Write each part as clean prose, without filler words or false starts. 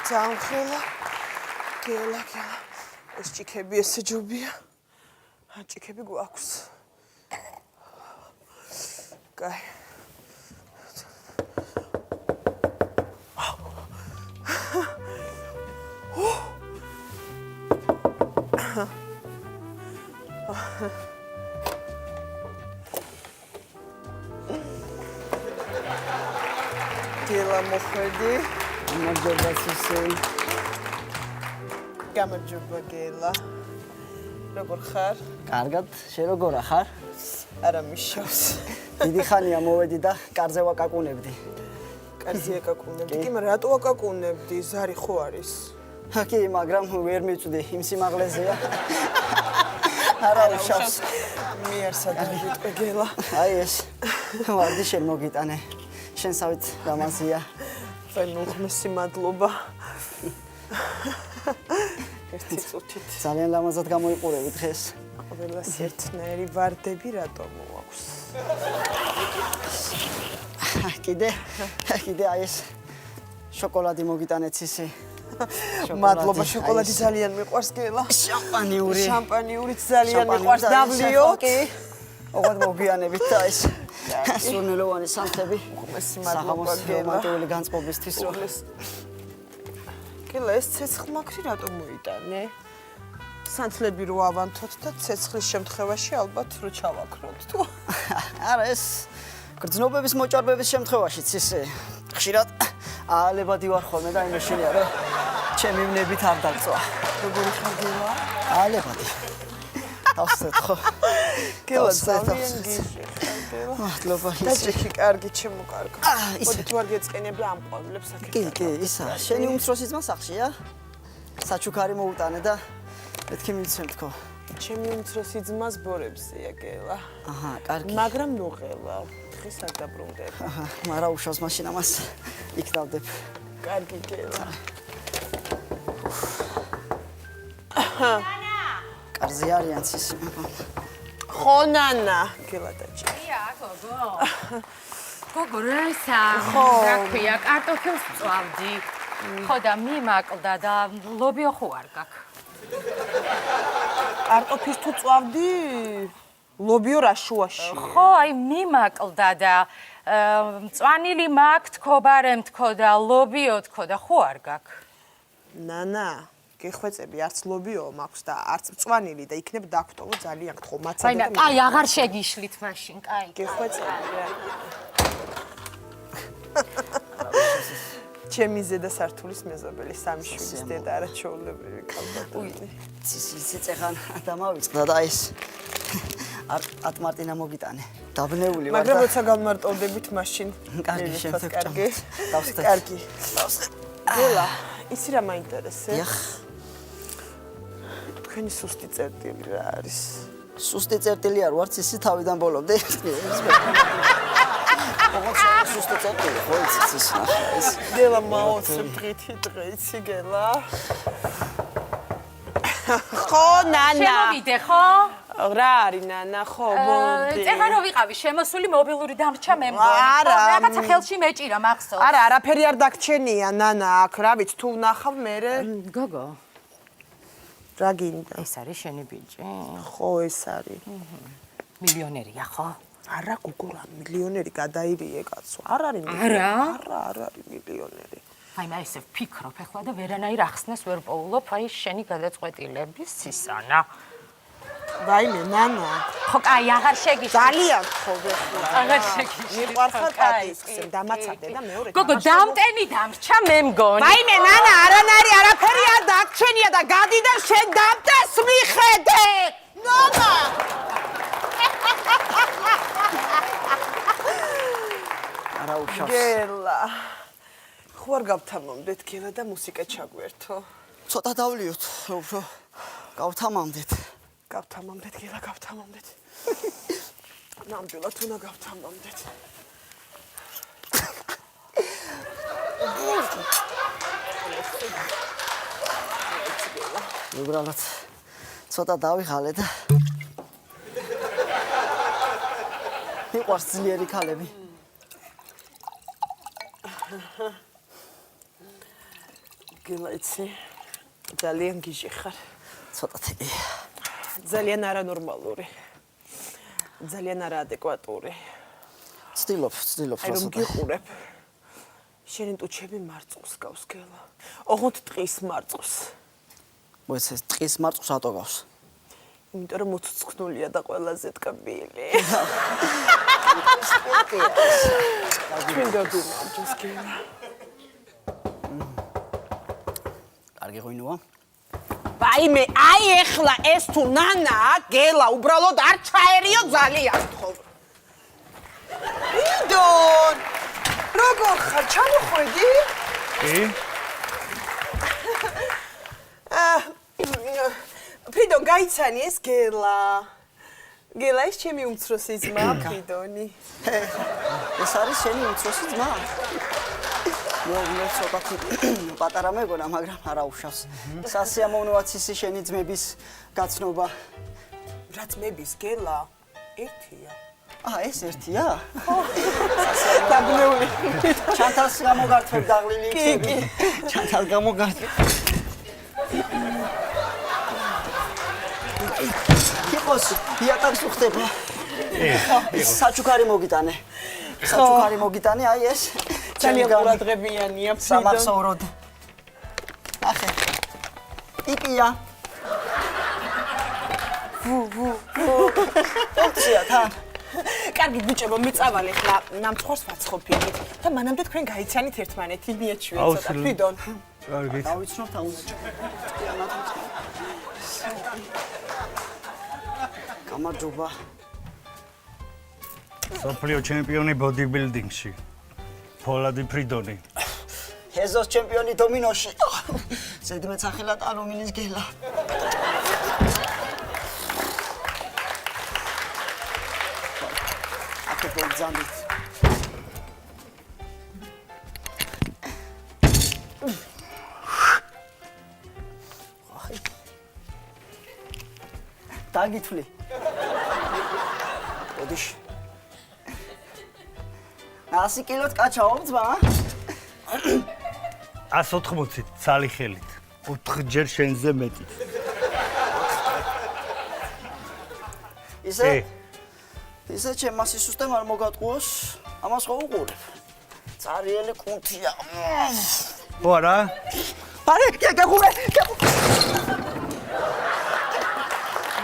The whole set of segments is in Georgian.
Zamkhela. Gela. ეს ჭიქები ესე ჯობია. ჭიქები გვაქვს. კაი. Gela მოხედი. გამარჯობა სისე. გამარჯობა გელა. როგორ ხარ? კარგად, შენ როგორ ხარ? არა მიშავს. დიდი ხანია მოვედი და კარზე ვაკაკუნებდი. კარზე აკაკუნებდი. კი, მაგრამ რატო აკაკუნებდი? ზარი ხო არის? კი, მაგრამ ვერ მიწვდი იმ სიმაღლეზეა. არა უშავს. მე არ სადავიტყვი გელა. აი ეს. ვარდი შენ მოგიტანე. შენსავით დამაზია. უღმესი მადლობა. ერთი წუთით. ძალიან ლამაზად გამოიყურები დღეს. ყველას ერთნაირი ვარდები რატომ მოაქვს? კიდე აი ეს შოკოლადი მოგიტანეთ ისე. მადლობა, შოკოლადი ძალიან მიყვარს გელა. შამპანიურიც ძალიან მიყვარს. დავლიოთ. ოღონდ მოგვიანებით და ეს სურნელოვანი სამთები. უღმესი მადლობა გელა. მარტივი განწყობისთვის რომ გელა, ეს ცეცხლმაქრი რატომ მოიტანე? სანთლები რო ავანთოთ და ცეცხლის შემთხვევაში ალბათ რო ჩავაქროთ თუ? არა, ეს გრძნობების მოჭარბების შემთხვევაშიც ისე ხშირად აალებადი ვარ ხოლმე და იმაშინია რომ ჩემი ვნებით არ დაგწვა. როგორი ხარ გელა? აალებადი. დავსეთ ხო? გელა ძალიან გიჟე. მადლობა და ჭიქი კარგი ჩემო კარგო. მოდი თუ არ გეწყენებ და ამ ყვავილებს აქ. კი, ისა. შენი უმცროსი ძმა სახლშია? საჩუქარი მოუტანე და მეთქი მიცემ თქო. ჩემი უმცროსი ძმას ბორებზეა გელა. აჰა, კარგი. მაგრამ ნოყელა. დღეს არ დაბრუნდება. აჰა, მარა უშავს მაშინ ამას იქ დავდებ. კარგი გელა. კარზე არიან ცისი მეგონა. ხო ნანა, გელა დაჭი. გოგო. გოგო რასა? რა ქვია, კარტოფილს წვავდი. ხო და მიმაკლდა და ლობიო ხო არ გაქვს. კარტოფილს თუ წვავდი? ლობიო რა შუაში? ხო, აი მიმაკლდა და მწვანილი მაქვს, თქობარემ თქო და ლობიო თქო და ხო არ გაქვს. ნანა, გეხვეწები, არც ლობიო მაქვს და არც მწვანილი და იქნებ დაგხვტოვო ძალიან გთხოვ, მაცადე და აი, აღარ შეგიშლით მაშინ, კაი. გეხვეწები რა. ჩემი ზედა სართულის მეზობელი სამი შვილის დედა არა ჩაოლებრივი კალბატონი. ცისი წეხან დამავიწყდა და ეს ატმარტინა მოგიტანე. დაბნეული ვარ და მაგრამ როცა გამარტოვდებით მაშინ კარგი შემდეგ კარგი. დავსწრებ. კარგი. გელა, ისი რა მაინტერესებს? დიახ. თქვენი სუსტი წერტილი რა არის? სუსტი წერტილი არ ვარ, ცისი თავიდან ბოლომდე. სუსტი წერტილი ხო იცის ნახე ეს. გელა მაოცებ დღითი დღე იცი გელა. ხო ნანა. შემოვიდე ხო? რა არის ნანა ხო მოდი. წეღან რო ვიყავი შემოსული მობილური დამრჩა მე მგონი. არა. რაღაცა ხელში მეჭირა მახსოვს. არა, არაფერი არ დაგჩენია ნანა აქ, რა ვიცი თუ ვნახავ მერე. გოგო. რა გინდა? ეს არის შენი ბიჭი? ხო, ეს არის. მილიონერია ხო? არა გოგო რა მილიონერი გადაირიე კაცო. არ არის მილიონერი. არა, არ არის მილიონერი. აი მე ესე ვფიქრობ ახლა და ვერანაირ ახსნას ვერ პოულობ აი შენი გადაწყვეტილების სისანა. ვაიმე ნანა. ხო კაი აღარ შეგიშლით. ძალიან ხობე ხო. აღარ შეგიშლით. მიყვარხარ პატისხს, დამაცადე და მეორე. გოგო დამტენი დამრჩა მე მგონი. ვაიმე ნანა, არაფერი არ დაგჩენია და გადი და შენ დამტეს მიხედე. ნონა. არა უშავს. გელა. ხო არ გავთამამდეთ გელა და მუსიკა ჩაგვერთო. ცოტა დავლიოთ, უფრო გავთამამდეთ. გავთამამდეთ გელა, გავთამამდეთ. ნამდვილად უნდა გავთამამდეთ. უბრალოდ ცოტა დავიღალე და მიყვარს ძლიერი ქალები. გელა იცი ძალიან გიჟი ხარ ცოტათი ძალიან არანორმალური ძალიან არაადეკვატური ცდილობ აი რომ გიყურებ შენი ტუჩები მარწყოს გავს გელა ოღონდ ტყის მარწყოს მოიცეს ტყის მარწყოს რატო გავს იმიტომ რომ უცოცხლულია და ყველაზე ტკბილი ჩვენ გადავიმარჯოს გელა კარგი ღვინოა ვაიმე აი ეხლა ეს თუ ნანა გელა უბრალოდ არ ჩაერიო ძალიან თხოვ იდონ როგორ ხარ ჩამოხვედი ფრიდონ გაიცანი ეს გელა ეს ჩემი უმცროსი ძმა ფრიდონი ეს არის შენი უმცროსი ძმა მოგნებს ცოტა პატარა მეგონა მაგრამ არა უშავს სასიამოვნოა ცისი შენი ძმების გაცნობა რა ძმების გელა ერთია ეს ერთია დაბნეული ჩანთალს გამოგართვებ დაღლილი იქები ჩანთალ გამოგართვებ იყოს იატაკს უხდება საჩუქარი მოგიტანე აი ეს ძალიან ყურადღებიანია ფრიდონ სამახსოვროდ ახე იკია ოქცია თან კარგი ბიჭებო მიწავალი ხლა ნამცხვარს ვაცხობინით და მანამდე თქვენ გაიცანით ერთმანეთი მიეჩვიეთ ცოტა ფრიდონ კარგი დავიცნობთ გამარჯობა სოფლიო ჩემპიონი ბოდიბილდინგში ფოლადი ფრიდონი ეზოს ჩემპიონი დომინოში ზედმეტ სახელად ალუმინის გელა აკეთე ბოლძამით დაგითვლი ოდიშ 100 კილოთ კაჩაო ძმა 180 ცალი ხელით 4 ჯერ შენზე მეტი ისე ჩემმა სისუსტემ არ მოგატყუოს ამას ხო უყურებ წარიელი კუნთია ხო არა პარე გეგურე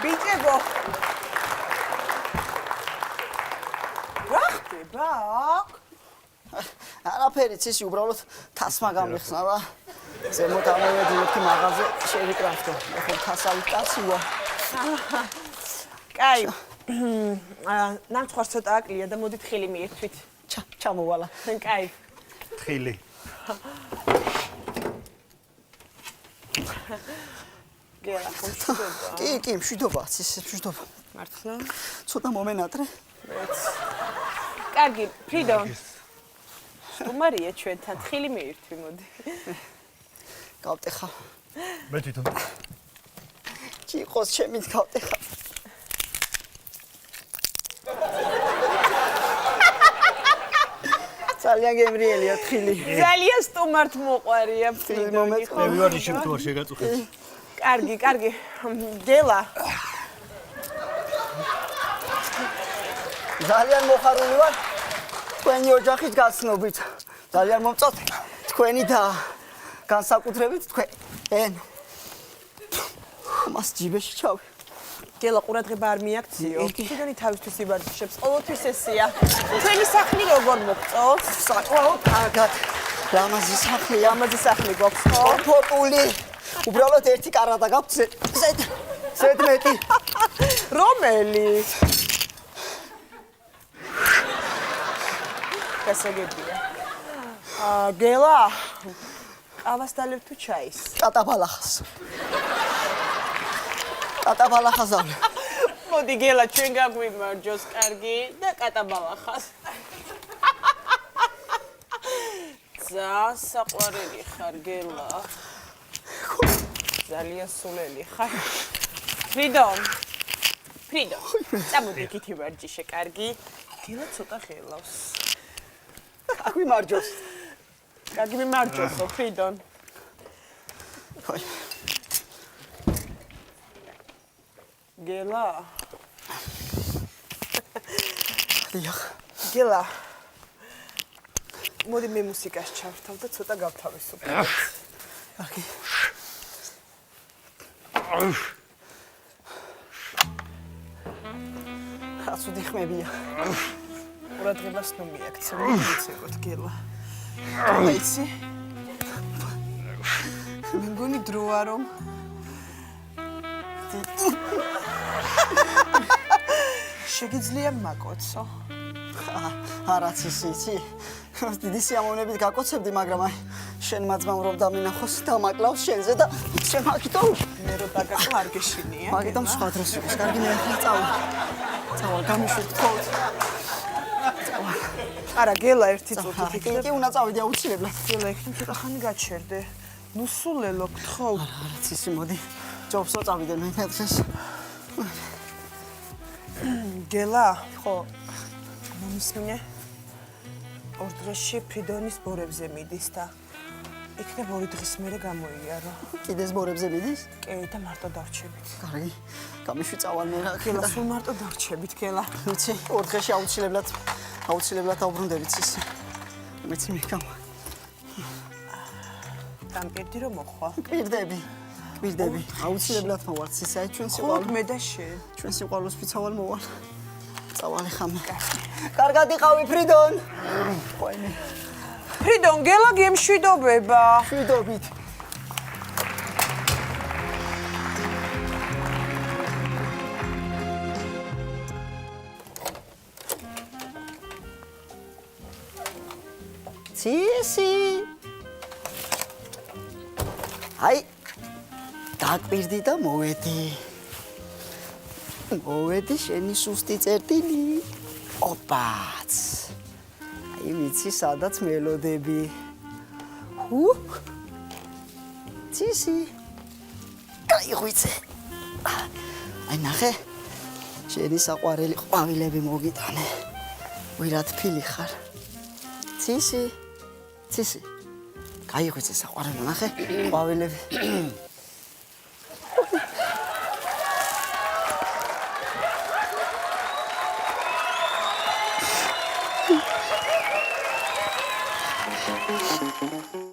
ბიჭებო რა ხდება არაფერი ცისი უბრალოდ თასმა გამიხსნა და ზემოთ ამოვედი ერთი მაღაზე შევიკრაფტო ხო თასავით კაცია კაი ნამცხვარს ცოტა აკლია და მოდით ხილი მიერთვით ჩამოვალა კაი ხილი გელა ხომშდება კი მშვიდობა ცისი მშვიდობა მართლა ცოტა მომენატრე კარგი ფრიდონ სტუმარია ჩვენთან ხილი მიერთვი მოდი გავტეხა მე თვითონ ჭიყოს ჩემით გავტეხა ძალიან გემრიელია თხილი ძალიან სტუმართ მოყვარია ფრიდონი მე ვარ ის შემთხვევაში შეგაწუხეთ კარგი გელა ძალიან მოხარული ვარ თქვენი ოჯახის გაცნობით ძალიან მომწონთ თქვენი და განსაკუთრებით თქვენ მას ჯიბეში ჩავი გელა ყურადღება არ მიაქციო ფრიდონი თავისთვის იბარჯიშებს ყოველთვის ესია თქვენი სახლი როგორ მოგწონს საკმაოდ კარგად ლამაზი სახლი გვაქვს კომფორტული უბრალოდ ერთი კარადა გაქვს ზედმეტი რომელი გასაგებია გელა ყავას დალევ თუ ჩაის კატაბალახას მოდი გელა ჩვენ გაგვიმარჯოს კარგი და კატაბალახას ძალიან საყვარელი ხარ გელა ძალიან სულელი ხარ ფრიდონ წამოდი კითი ვარჯიშე კარგი გელა ცოტა ხელავს გაგვიმარჯოს გაგვიმარჯოსო ფრიდონ ხოი. გელა. დიახ. გელა. მოდი მე მუსიკას ჩავრთავ და ცოტა გავთავისუფლებ. კარგი. აცუდი ხმებია. ყურადღებას ნუ მიაქცევ, მიცეკოთ გელა. აიცი. მე მგონი დროა რომ შეგიძლია მაკოცო. არაც იცი. დიდი სიამოვნებით გაკოცებდი, მაგრამ აი შენ მაძმავრობ დამინახოს და მაკლავს შენზე და შემაკიდო. მე რო დაგაკლა არ გეშინია. მაგიტომ სხვა დროს იყოს. კარგი მე ახლა წავალ. წავალ, გამიშვით თხოვთ. არა, გელა ერთი წუთი კი, იქნება. კი, უნდა წავიდე აუცილებლად. გელა იქნებ ცოტა ხანი გაჩერდე. ნუ სულელო, გთხოვ. არაც ისი მოდი. ჯობსო წავიდე მე დღეს. გელა, ხო, მომისმინე. ორ დღეში ფრიდონის ბორებზე მიდის და იქნებ 2 დღის მერე გამოიარო. კიდეს ბორებზე მიდის? კი, და მარტო დარჩებით. კარგი. გამიშვი წავალ მე რა. გელა, სულ მარტო დარჩებით, გელა. ვიცი, ორ დღეში აუცილებლად დაუბრუნდებით ისი. მეც მეკამ. დამპირდი რომ მოხვა. პირდები. აუცილებლად მოვალ სისაი ჩვენ ხო, სიყვარული. მე და შენ. ჩვენ სიყვარულს ვიცავალ მოვალ. წავალი ხამე. კარგად იყავი ფრიდონ. ხოინე. ფრიდონ, გელა გემშვიდობება. შვიდობით. ცისი. აი დაკვირდი და მოვედი. მოვედი შენი სუსტი წერტილი. ოპაც. აი ვიცი სადაც მელოდები. ჰუ. ცისი. გაიღვიცე. აი ნახე. შენი საყვარელი ყვავილები მოგიტანე. ვირად ფილი ხარ. ცისი. გაიღვიცე საყვარელი ნახე. ყვავილები.